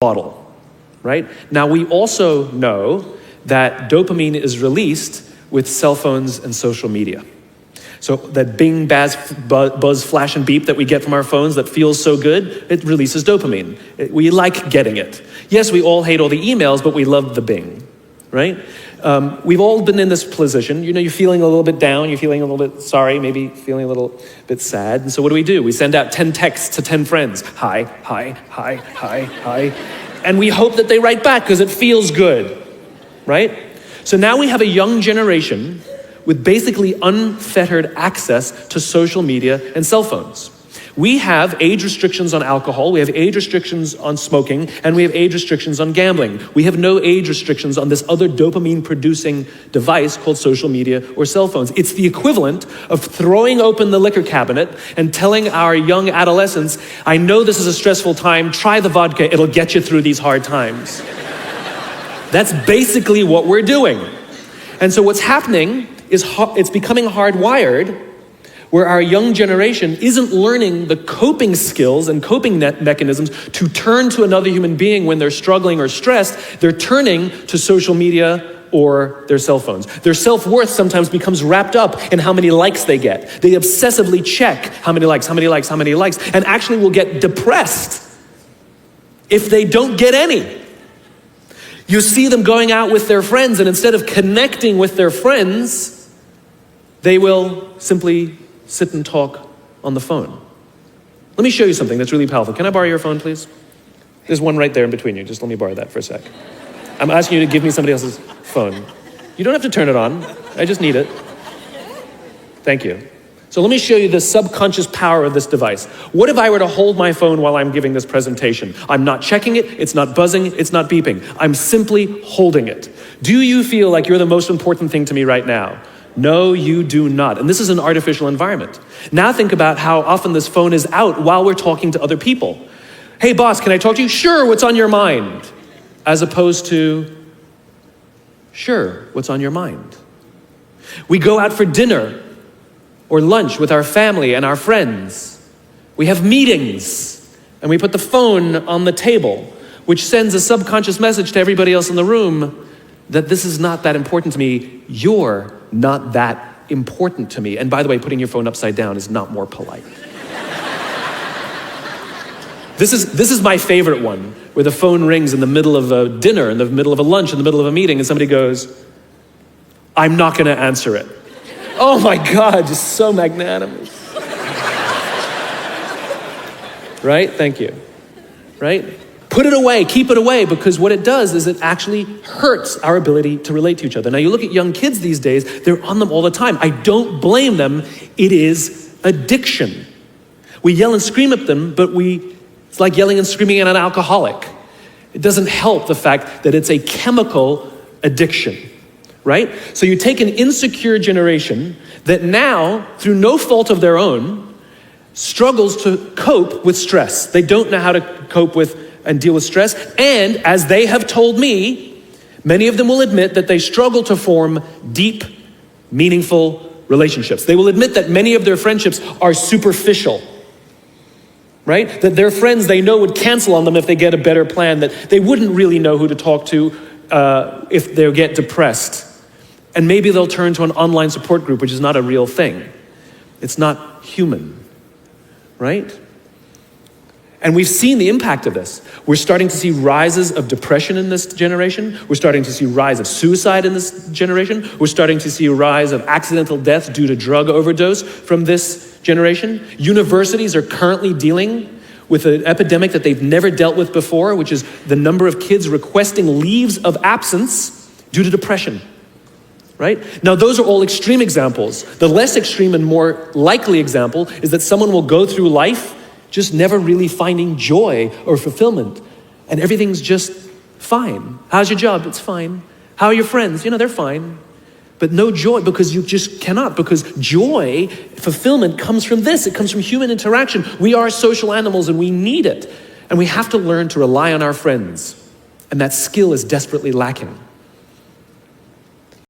bottle, right? Now, we also know that dopamine is released with cell phones and social media. So that bing, buzz, flash, and beep that we get from our phones that feels so good, it releases dopamine. We like getting it. Yes, we all hate all the emails, but we love the bing, right? We've all been in this position. You know, you're feeling a little bit down, you're feeling a little bit sorry, maybe feeling a little bit sad. And so what do? We send out 10 texts to 10 friends. Hi, hi, hi, hi, hi. And we hope that they write back because it feels good, right? So now we have a young generation with basically unfettered access to social media and cell phones. We have age restrictions on alcohol, we have age restrictions on smoking, and we have age restrictions on gambling. We have no age restrictions on this other dopamine-producing device called social media or cell phones. It's the equivalent of throwing open the liquor cabinet and telling our young adolescents, I know this is a stressful time, try the vodka, it'll get you through these hard times. That's basically what we're doing. And so what's happening is it's becoming hardwired where our young generation isn't learning the coping skills and coping mechanisms to turn to another human being when they're struggling or stressed. They're turning to social media or their cell phones. Their self-worth sometimes becomes wrapped up in how many likes they get. They obsessively check how many likes, and actually will get depressed if they don't get any. You see them going out with their friends, and instead of connecting with their friends, they will simply sit and talk on the phone. Let me show you something that's really powerful. Can I borrow your phone, please? There's one right there in between you. Just let me borrow that for a sec. I'm asking you to give me somebody else's phone. You don't have to turn it on. I just need it. Thank you. So let me show you the subconscious power of this device. What if I were to hold my phone while I'm giving this presentation? I'm not checking it, it's not buzzing, it's not beeping. I'm simply holding it. Do you feel like you're the most important thing to me right now? No, you do not. And this is an artificial environment. Now think about how often this phone is out while we're talking to other people. Hey boss, can I talk to you? Sure, what's on your mind? As opposed to, sure, what's on your mind? We go out for dinner or lunch with our family and our friends. We have meetings and we put the phone on the table, which sends a subconscious message to everybody else in the room that this is not that important to me. You're not that important to me. And by the way, putting your phone upside down is not more polite. This is my favorite one, where the phone rings in the middle of a dinner, in the middle of a lunch, in the middle of a meeting, and somebody goes, I'm not gonna answer it. Oh my God, just so magnanimous. Right? Thank you. Right? Put it away, keep it away, because what it does is it actually hurts our ability to relate to each other. Now you look at young kids these days, they're on them all the time. I don't blame them, it is addiction. We yell and scream at them, but it's like yelling and screaming at an alcoholic. It doesn't help the fact that it's a chemical addiction, right? So you take an insecure generation that now, through no fault of their own, struggles to cope with stress. They don't know how to cope with and deal with stress. And as they have told me, many of them will admit that they struggle to form deep, meaningful relationships. They will admit that many of their friendships are superficial, right? That their friends they know would cancel on them if they get a better plan, that they wouldn't really know who to talk to if they get depressed. And maybe they'll turn to an online support group, which is not a real thing. It's not human, right? And we've seen the impact of this. We're starting to see rises of depression in this generation. We're starting to see rise of suicide in this generation. We're starting to see a rise of accidental death due to drug overdose from this generation. Universities are currently dealing with an epidemic that they've never dealt with before, which is the number of kids requesting leaves of absence due to depression. Right? Now, those are all extreme examples. The less extreme and more likely example is that someone will go through life just never really finding joy or fulfillment. And everything's just fine. How's your job? It's fine. How are your friends? They're fine. But no joy, because you just cannot, because joy, fulfillment comes from this. It comes from human interaction. We are social animals and we need it. And we have to learn to rely on our friends. And that skill is desperately lacking.